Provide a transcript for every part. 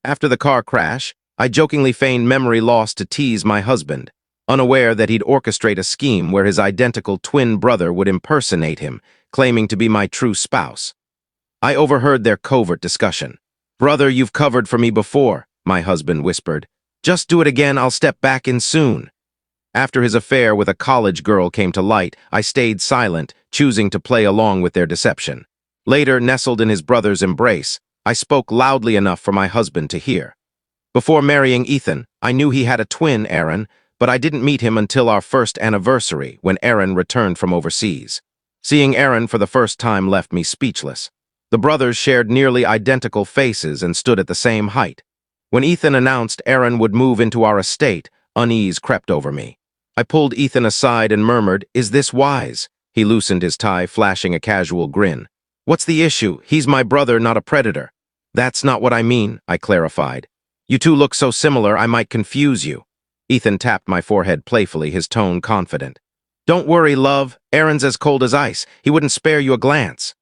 After the car crash, I jokingly feigned memory loss to tease my husband, unaware that he'd orchestrate a scheme where his identical twin brother would impersonate him, claiming to be my true spouse. I overheard their covert discussion. "Brother, you've covered for me before," my husband whispered. "Just do it again, I'll step back in soon." After his affair with a college girl came to light, I stayed silent, choosing to play along with their deception. Later, nestled in his brother's embrace, I spoke loudly enough for my husband to hear. Before marrying Ethan, I knew he had a twin, Aaron, but I didn't meet him until our first anniversary, when Aaron returned from overseas. Seeing Aaron for the first time left me speechless. The brothers shared nearly identical faces and stood at the same height. When Ethan announced Aaron would move into our estate, unease crept over me. I pulled Ethan aside and murmured, "Is this wise?" He loosened his tie, flashing a casual grin. "What's the issue? He's my brother, not a predator." "That's not what I mean," I clarified. "You two look so similar, I might confuse you." Ethan tapped my forehead playfully, his tone confident. "Don't worry, love. Aaron's as cold as ice. He wouldn't spare you a glance."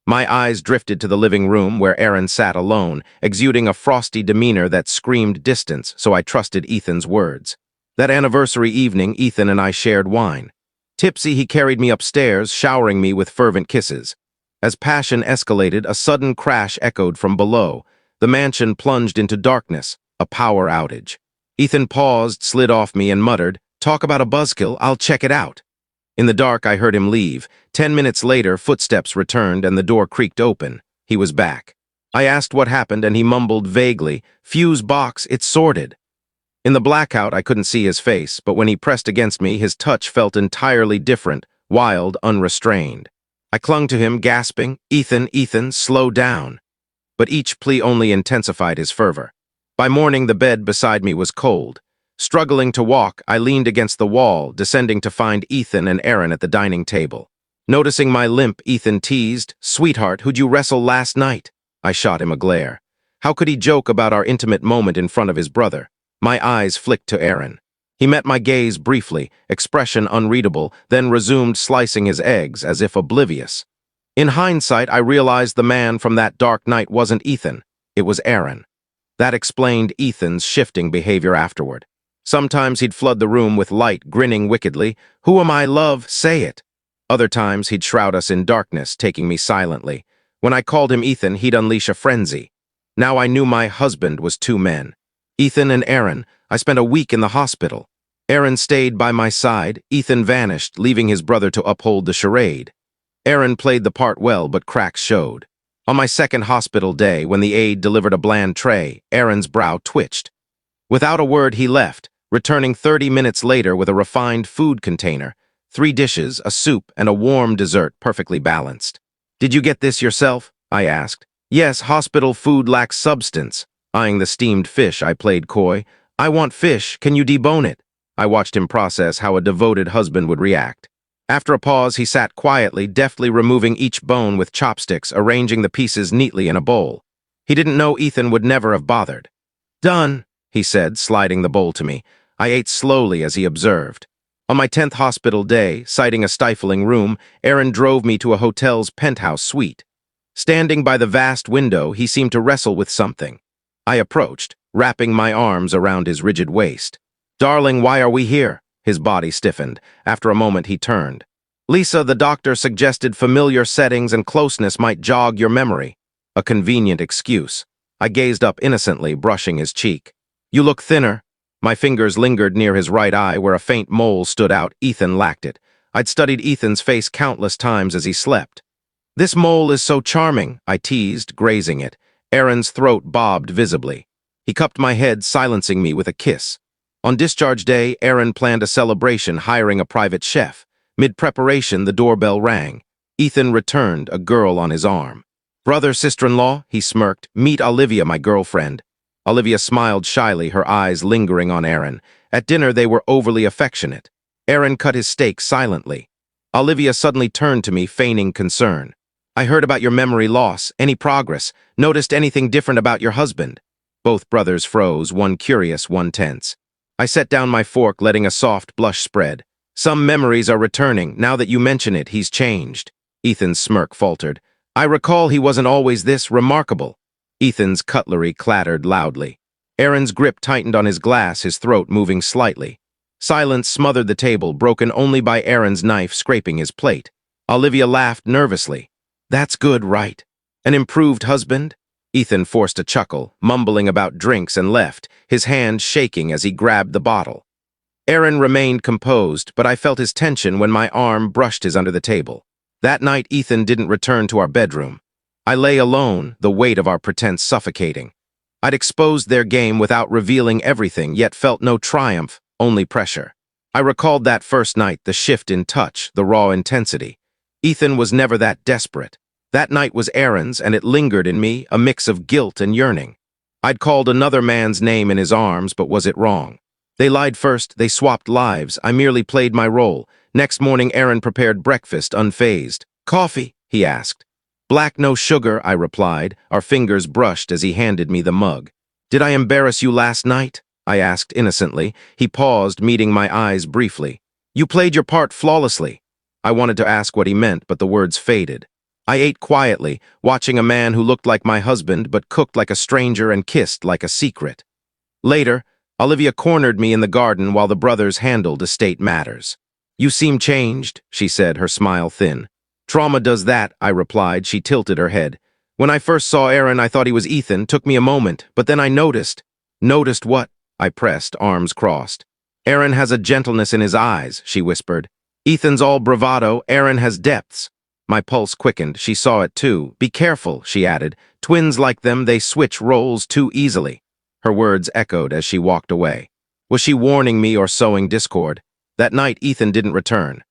My eyes drifted to the living room where Aaron sat alone, exuding a frosty demeanor that screamed distance, so I trusted Ethan's words. That anniversary evening, Ethan and I shared wine. Tipsy, he carried me upstairs, showering me with fervent kisses. As passion escalated, a sudden crash echoed from below. The mansion plunged into darkness, a power outage. Ethan paused, slid off me, and muttered, "Talk about a buzzkill, I'll check it out." In the dark, I heard him leave. 10 minutes later, footsteps returned and the door creaked open. He was back. I asked what happened and he mumbled vaguely, "Fuse box, it's sorted." In the blackout, I couldn't see his face, but when he pressed against me, his touch felt entirely different, wild, unrestrained. I clung to him, gasping, "Ethan, Ethan, slow down." But each plea only intensified his fervor. By morning, the bed beside me was cold. Struggling to walk, I leaned against the wall, descending to find Ethan and Aaron at the dining table. Noticing my limp, Ethan teased, "Sweetheart, who'd you wrestle last night?" I shot him a glare. How could he joke about our intimate moment in front of his brother? My eyes flicked to Aaron. He met my gaze briefly, expression unreadable, then resumed slicing his eggs as if oblivious. In hindsight, I realized the man from that dark night wasn't Ethan. It was Aaron. That explained Ethan's shifting behavior afterward. Sometimes he'd flood the room with light, grinning wickedly, "Who am I, love? Say it." Other times, he'd shroud us in darkness, taking me silently. When I called him Ethan, he'd unleash a frenzy. Now I knew my husband was two men. Ethan and Aaron. I spent a week in the hospital. Aaron stayed by my side. Ethan vanished, leaving his brother to uphold the charade. Aaron played the part well, but cracks showed. On my second hospital day, when the aide delivered a bland tray, Aaron's brow twitched. Without a word, he left, returning 30 minutes later with a refined food container, 3 dishes, a soup, and a warm dessert perfectly balanced. "Did you get this yourself?" I asked. "Yes, hospital food lacks substance." Eyeing the steamed fish, I played coy. "I want fish, can you debone it?" I watched him process how a devoted husband would react. After a pause, he sat quietly, deftly removing each bone with chopsticks, arranging the pieces neatly in a bowl. He didn't know Ethan would never have bothered. "Done," he said, sliding the bowl to me. I ate slowly as he observed. On my 10th hospital day, citing a stifling room, Aaron drove me to a hotel's penthouse suite. Standing by the vast window, he seemed to wrestle with something. I approached, wrapping my arms around his rigid waist. "Darling, why are we here?" His body stiffened. After a moment, he turned. "Lisa, the doctor suggested familiar settings and closeness might jog your memory." A convenient excuse. I gazed up innocently, brushing his cheek. "You look thinner." My fingers lingered near his right eye where a faint mole stood out. Ethan lacked it. I'd studied Ethan's face countless times as he slept. "This mole is so charming," I teased, grazing it. Aaron's throat bobbed visibly. He cupped my head, silencing me with a kiss. On discharge day, Aaron planned a celebration, hiring a private chef. Mid-preparation, the doorbell rang. Ethan returned, a girl on his arm. "Brother, sister-in-law," he smirked. "Meet Olivia, my girlfriend." Olivia smiled shyly, her eyes lingering on Aaron. At dinner, they were overly affectionate. Aaron cut his steak silently. Olivia suddenly turned to me, feigning concern. "I heard about your memory loss. Any progress? Noticed anything different about your husband?" Both brothers froze, one curious, one tense. I set down my fork, letting a soft blush spread. "Some memories are returning. Now that you mention it, he's changed." Ethan's smirk faltered. "I recall he wasn't always this remarkable." Ethan's cutlery clattered loudly. Aaron's grip tightened on his glass, his throat moving slightly. Silence smothered the table, broken only by Aaron's knife scraping his plate. Olivia laughed nervously. "That's good, right? An improved husband?" Ethan forced a chuckle, mumbling about drinks, and left, his hand shaking as he grabbed the bottle. Aaron remained composed, but I felt his tension when my arm brushed his under the table. That night, Ethan didn't return to our bedroom. I lay alone, the weight of our pretense suffocating. I'd exposed their game without revealing everything, yet felt no triumph, only pressure. I recalled that first night, the shift in touch, the raw intensity. Ethan was never that desperate. That night was Aaron's, and it lingered in me, a mix of guilt and yearning. I'd called another man's name in his arms, but was it wrong? They lied first, they swapped lives, I merely played my role. Next morning, Aaron prepared breakfast, unfazed. "Coffee?" he asked. "Black, no sugar," I replied. Our fingers brushed as he handed me the mug. "Did I embarrass you last night?" I asked innocently. He paused, meeting my eyes briefly. "You played your part flawlessly." I wanted to ask what he meant, but the words faded. I ate quietly, watching a man who looked like my husband but cooked like a stranger and kissed like a secret. Later, Olivia cornered me in the garden while the brothers handled estate matters. "You seem changed," she said, her smile thin. "Trauma does that," I replied. She tilted her head. "When I first saw Aaron, I thought he was Ethan. Took me a moment, but then I noticed." "Noticed what?" I pressed, arms crossed. "Aaron has a gentleness in his eyes," she whispered. "Ethan's all bravado. Aaron has depths." My pulse quickened. She saw it too. "Be careful," she added. "Twins like them, they switch roles too easily." Her words echoed as she walked away. Was she warning me or sowing discord? That night, Ethan didn't return.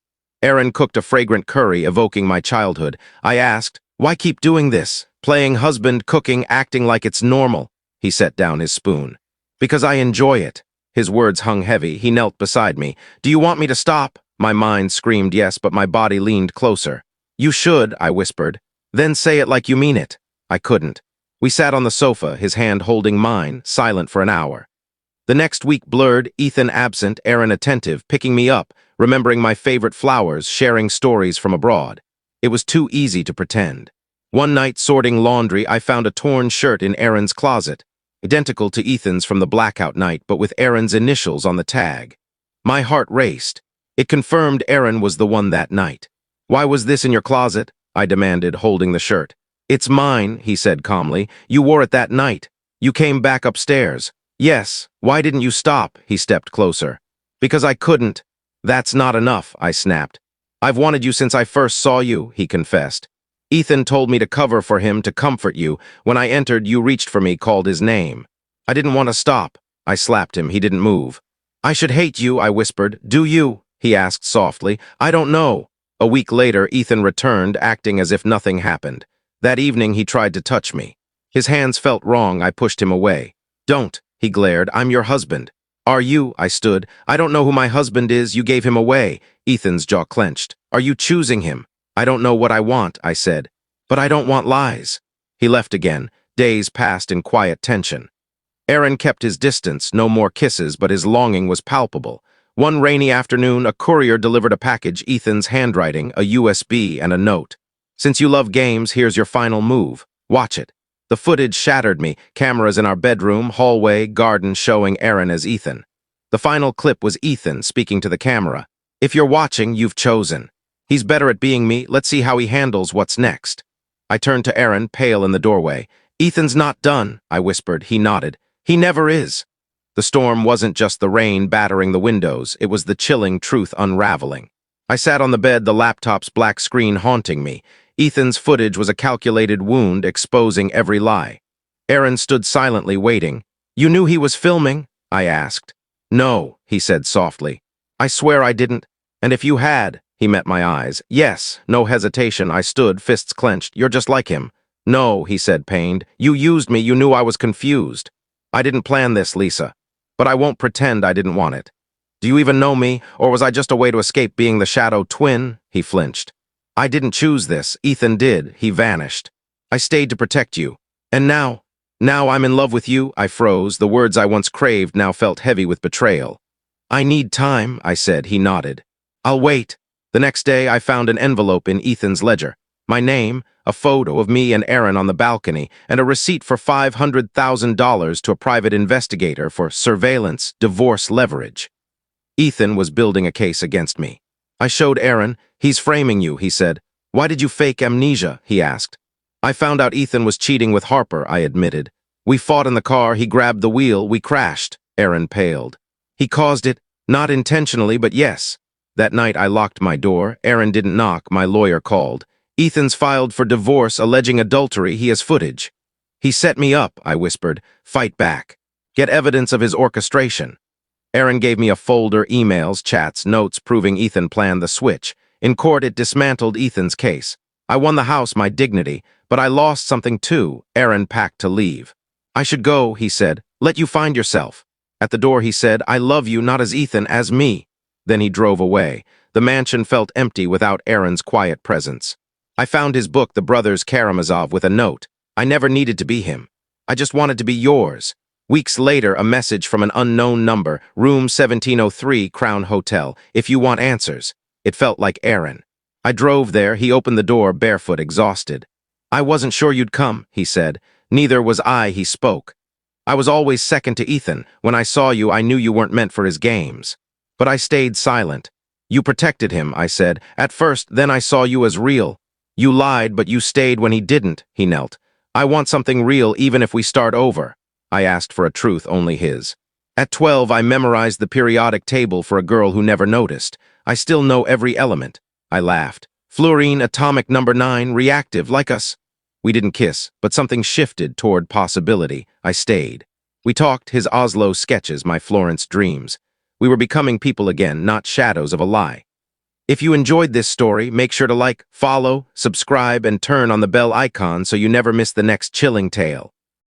Aaron cooked a fragrant curry, evoking my childhood. I asked, "Why keep doing this? Playing husband, cooking, acting like it's normal?" He set down his spoon. "Because I enjoy it." His words hung heavy. He knelt beside me. "Do you want me to stop?" My mind screamed yes, but my body leaned closer. "You should," I whispered. "Then say it like you mean it." I couldn't. We sat on the sofa, his hand holding mine, silent for an hour. The next week blurred, Ethan absent, Aaron attentive, picking me up, remembering my favorite flowers, sharing stories from abroad. It was too easy to pretend. One night, sorting laundry, I found a torn shirt in Aaron's closet, identical to Ethan's from the blackout night, but with Aaron's initials on the tag. My heart raced. It confirmed Aaron was the one that night. "Why was this in your closet?" I demanded, holding the shirt. "It's mine," he said calmly. "You wore it that night. You came back upstairs." "Yes. Why didn't you stop?" He stepped closer. "Because I couldn't." "That's not enough," I snapped. "I've wanted you since I first saw you," he confessed. "Ethan told me to cover for him, to comfort you. When I entered, you reached for me, called his name. I didn't want to stop." I slapped him. He didn't move. "I should hate you," I whispered. "Do you?" he asked softly. "I don't know." A week later, Ethan returned, acting as if nothing happened. That evening, he tried to touch me. His hands felt wrong. I pushed him away. "Don't," he glared. "I'm your husband." "Are you?" I stood. "I don't know who my husband is. You gave him away." Ethan's jaw clenched. "Are you choosing him?" "I don't know what I want," I said. "But I don't want lies." He left again. Days passed in quiet tension. Aaron kept his distance, no more kisses, but his longing was palpable. One rainy afternoon, a courier delivered a package, Ethan's handwriting, a USB, and a note. "Since you love games, here's your final move. Watch it." The footage shattered me, cameras in our bedroom, hallway, garden showing Aaron as Ethan. The final clip was Ethan speaking to the camera. "If you're watching, you've chosen. He's better at being me. Let's see how he handles what's next." I turned to Aaron, pale in the doorway. "Ethan's not done," I whispered. He nodded. "He never is." The storm wasn't just the rain battering the windows. It was the chilling truth unraveling. I sat on the bed, the laptop's black screen haunting me. Ethan's footage was a calculated wound, exposing every lie. Aaron stood silently, waiting. "You knew he was filming?" I asked. "No," he said softly. "I swear I didn't. And if you had," he met my eyes. "Yes." No hesitation. I stood, fists clenched. "You're just like him." "No," he said, pained. "You used me. You knew I was confused." "I didn't plan this, Lisa. But I won't pretend I didn't want it." "Do you even know me, or was I just a way to escape being the shadow twin?" He flinched. "I didn't choose this. Ethan did. He vanished. I stayed to protect you. And now I'm in love with you." I froze. The words I once craved now felt heavy with betrayal. "I need time," I said. He nodded. "I'll wait." The next day, I found an envelope in Ethan's ledger. My name, a photo of me and Aaron on the balcony, and a receipt for $500,000 to a private investigator for surveillance, divorce leverage. Ethan was building a case against me. I showed Aaron. He's framing you, he said. Why did you fake amnesia? He asked. I found out Ethan was cheating with Harper, I admitted. We fought in the car, he grabbed the wheel, we crashed. Aaron paled. He caused it, not intentionally, but yes. That night I locked my door. Aaron didn't knock, my lawyer called. Ethan's filed for divorce, alleging adultery, he has footage. He set me up, I whispered. Fight back. Get evidence of his orchestration. Aaron gave me a folder, emails, chats, notes proving Ethan planned the switch. In court, it dismantled Ethan's case. I won the house, my dignity, but I lost something too. Aaron packed to leave. I should go, he said. Let you find yourself. At the door, he said, I love you not as Ethan, as me. Then he drove away. The mansion felt empty without Aaron's quiet presence. I found his book, The Brothers Karamazov, with a note. I never needed to be him. I just wanted to be yours. Weeks later, a message from an unknown number, room 1703, Crown Hotel. If you want answers. It felt like Aaron. I drove there. He opened the door, barefoot, exhausted. I wasn't sure you'd come, he said. Neither was I, he spoke. I was always second to Ethan. When I saw you, I knew you weren't meant for his games. But I stayed silent. You protected him, I said. At first, then I saw you as real. You lied, but you stayed when he didn't, he knelt. I want something real even if we start over. I asked for a truth only his. At 12, I memorized the periodic table for a girl who never noticed. I still know every element. I laughed. Fluorine, atomic number 9, reactive, like us. We didn't kiss, but something shifted toward possibility. I stayed. We talked, his Oslo sketches, my Florence dreams. We were becoming people again, not shadows of a lie. If you enjoyed this story, make sure to like, follow, subscribe, and turn on the bell icon so you never miss the next chilling tale.